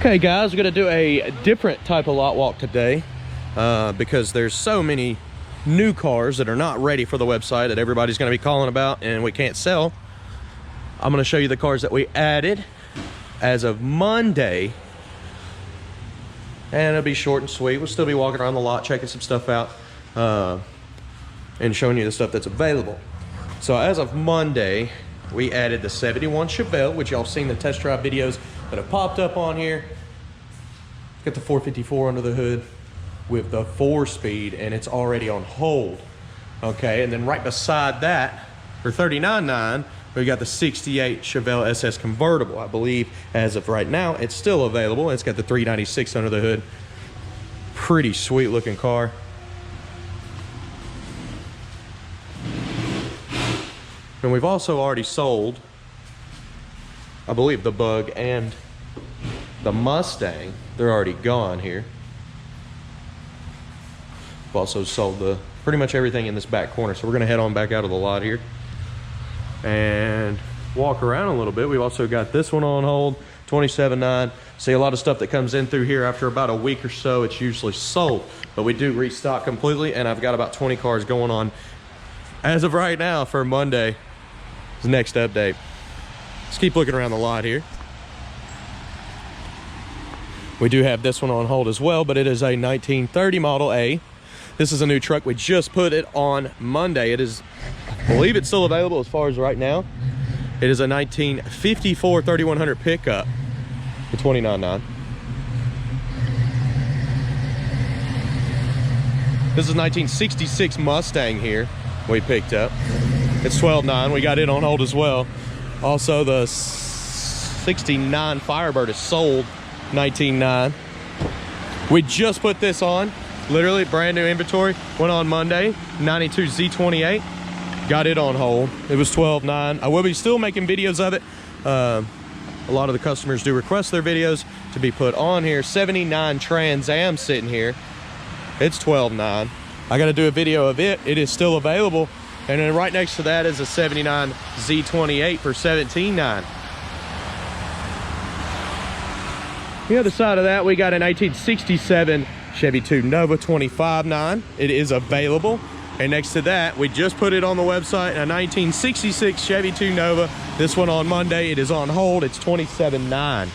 Okay guys, we're gonna do a different type of lot walk today because there's so many new cars that are not ready for the website that everybody's gonna be calling about and we can't sell. I'm gonna show you the cars that we added as of Monday, and it'll be short and sweet. We'll still be walking around the lot, checking some stuff out, and showing you the stuff that's available. So as of Monday, we added the 71 Chevelle, which y'all seen the test drive videos that have popped up on here. Got the 454 under the hood with the 4-speed, and it's already on hold. Okay, and then right beside that, for $39,900, we got the 68 Chevelle Ss Convertible. I believe as of right now, it's still available. It's got the 396 under the hood. Pretty sweet looking car. And we've also already sold, I believe, the Bug and the Mustang. They're already gone here. We've also sold pretty much everything in this back corner. So we're gonna head on back out of the lot here and walk around a little bit. We've also got this one on hold, 27.9. See, a lot of stuff that comes in through here after about a week or so, it's usually sold. But we do restock completely, and I've got about 20 cars going on as of right now for Monday. The next update. Let's keep looking around the lot here. We do have this one on hold as well, but it is a 1930 Model A. This is a new truck. We just put it on Monday. It is, I believe it's still available as far as right now. It is a 1954 3100 pickup for $29,900. This is 1966 Mustang here we picked up. It's $12,900. We got it on hold as well. Also, the 69 Firebird is sold, $19,900. We just put this on, literally brand new inventory. Went on Monday, 92 Z28. Got it on hold. It was $12,900. I will be still making videos of it. A lot of the customers do request their videos to be put on here. 79 Trans Am sitting here. It's $12,900. I got to do a video of it. It is still available. And then right next to that is a 79 Z28 for $17,900. The other side of that, we got a 1967 Chevy 2 Nova, $25,900. It is available. And next to that, we just put it on the website, a 1966 Chevy 2 Nova. This one on Monday, it is on hold. It's $27,900.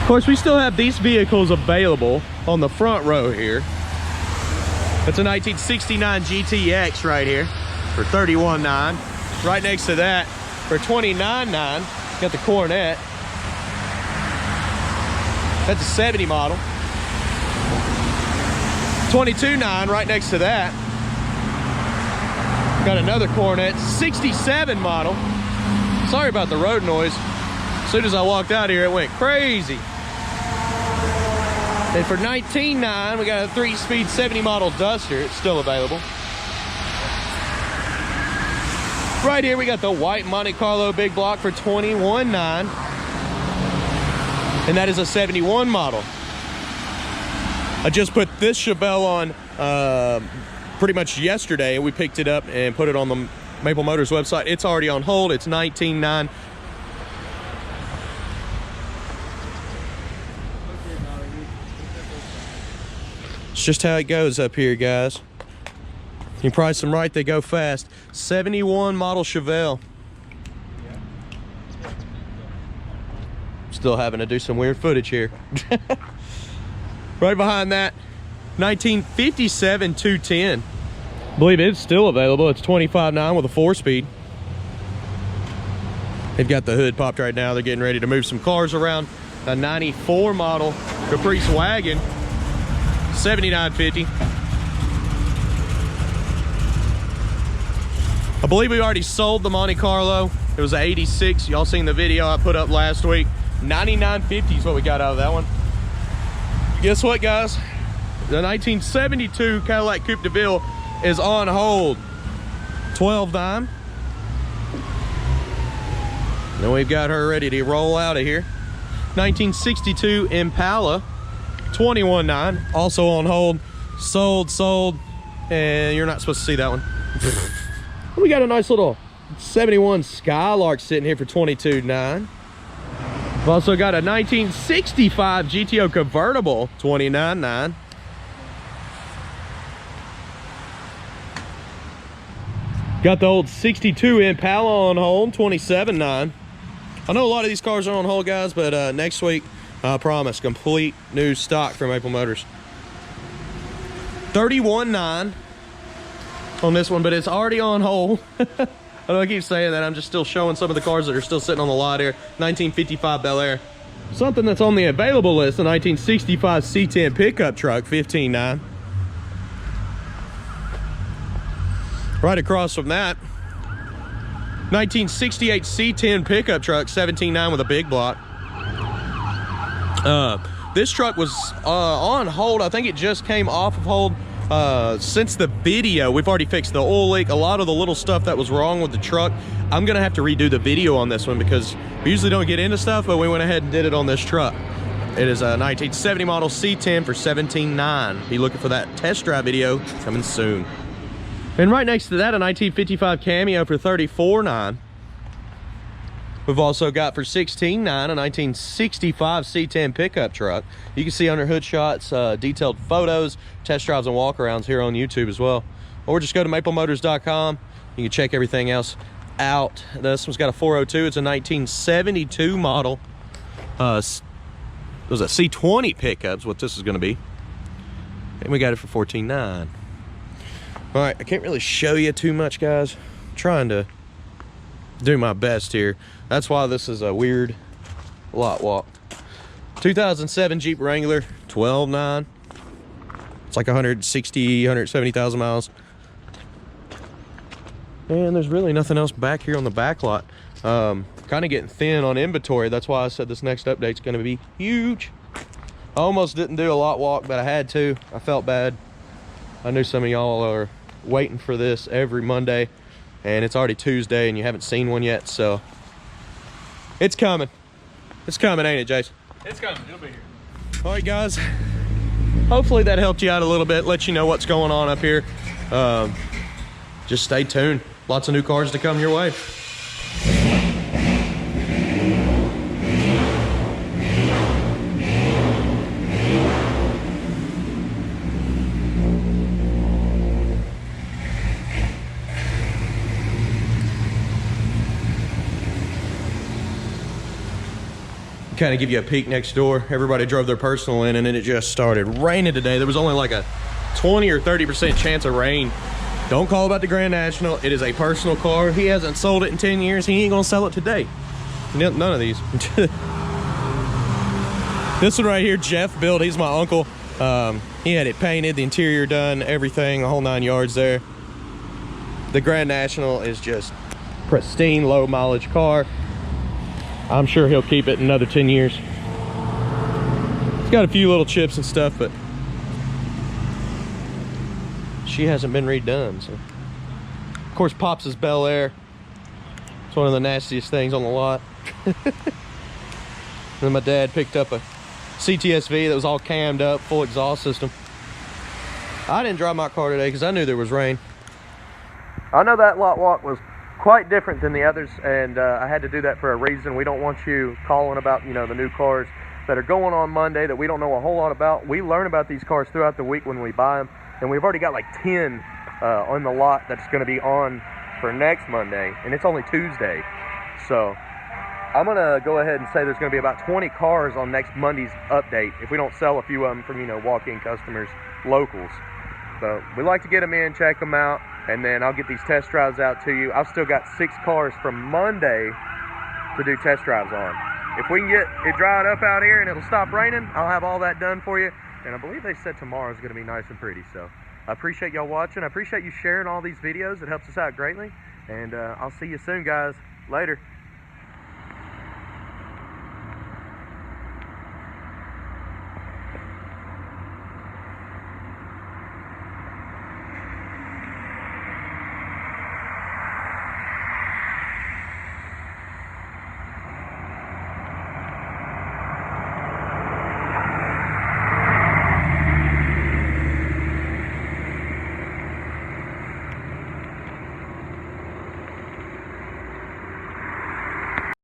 Of course, we still have these vehicles available on the front row here. It's a 1969 GTX right here for $31,900. Right next to that for $29,900, got the Coronet. That's a 70 model. $22,900 right next to that. Got another Coronet, 67 model. Sorry about the road noise. As soon as I walked out here, it went crazy. And for $19,900, we got a 3-speed 70 model Duster. It's still available. Right here, we got the white Monte Carlo big block for $21,900. And that is a 71 model. I just put this Chevelle on pretty much yesterday. We picked it up and put it on the Maple Motors website. It's already on hold. It's $19,900. It's just how it goes up here, guys. You price them right, they go fast. 71 model Chevelle. Still having to do some weird footage here. Right behind that, 1957 210. I believe it's still available. It's $25,900 with a 4-speed. They've got the hood popped right now. They're getting ready to move some cars around. A 94 model Caprice wagon, $79.50. I believe we already sold the Monte Carlo. It was an 86. Y'all seen the video I put up last week. $99.50 is what we got out of that one. Guess what, guys? The 1972 Cadillac Coupe de Ville is on hold. $12,900. Then we've got her ready to roll out of here. 1962 Impala, $21,900. Also on hold. Sold. And you're not supposed to see that one. We got a nice little 71 Skylark sitting here for $22,900. We've also got a 1965 Gto Convertible, $29,900. Got the old 62 Impala on hold, $27,900. I know a lot of these cars are on hold, guys, but next week, I promise, complete new stock from Maple Motors. $31,900 on this one, but it's already on hold. I know I keep saying that. I'm just still showing some of the cars that are still sitting on the lot here. 1955 Bel Air. Something that's on the available list, the 1965 C10 Pickup Truck, $15,900. Right across from that, 1968 C10 Pickup Truck, $17,900 with a big block. This truck was on hold. I think it just came off of hold since the video. We've already fixed the oil leak, a lot of the little stuff that was wrong with the truck. I'm gonna have to redo the video on this one because we usually don't get into stuff, but we went ahead and did it on this truck. It is a 1970 model C10 for $17,900. Be looking for that test drive video coming soon. And right next to that, a 1955 Cameo for $34,900. We've also got for $16,900 a 1965 C10 pickup truck. You can see under hood shots, detailed photos, test drives, and walkarounds here on YouTube as well. Or just go to maplemotors.com. You can check everything else out. This one's got a 402. It's a 1972 model. It was a C20 pickup is what this is going to be. And we got it for $14,900. All right, I can't really show you too much, guys. I'm trying to do my best here. That's why this is a weird lot walk. 2007 Jeep Wrangler, $12,900. It's like 170,000 miles. And there's really nothing else back here on the back lot. Kind of getting thin on inventory. That's why I said this next update's going to be huge. I almost didn't do a lot walk, but I had to. I felt bad. I knew some of y'all are waiting for this every Monday, and it's already Tuesday and you haven't seen one yet, so it's coming. It's coming, ain't it, Jason? It's coming. It'll be here. All right, guys. Hopefully that helped you out a little bit, let you know what's going on up here. Just stay tuned. Lots of new cars to come your way. Kind of give you a peek next door. Everybody drove their personal in and then it just started raining today. There was only like a 20 or 30% chance of rain. Don't call about the Grand National. It is a personal car. He hasn't sold it in 10 years. He ain't gonna sell it today. None of these. This one right here, Jeff built. He's my uncle. He had it painted, the interior done, everything, the whole 9 yards there. The Grand National is just pristine, low mileage car. I'm sure he'll keep it another 10 years. It's got a few little chips and stuff, but she hasn't been redone. So, of course, Pops' Bel Air. It's one of the nastiest things on the lot. Then my dad picked up a CTSV that was all cammed up, full exhaust system. I didn't drive my car today because I knew there was rain. I know that lot walk was quite different than the others, and I had to do that for a reason. We don't want you calling about, you know, the new cars that are going on Monday that we don't know a whole lot about. We learn about these cars throughout the week when we buy them, and we've already got like 10 on the lot that's going to be on for next Monday, and it's only Tuesday. So I'm going to go ahead and say there's going to be about 20 cars on next Monday's update if we don't sell a few of them from, you know, walk-in customers, locals. So we like to get them in, check them out, and then I'll get these test drives out to you. I've still got 6 cars from Monday to do test drives on. If we can get it dried up out here and it'll stop raining, I'll have all that done for you. And I believe they said tomorrow is going to be nice and pretty. So I appreciate y'all watching. I appreciate you sharing all these videos. It helps us out greatly. And I'll see you soon, guys. Later.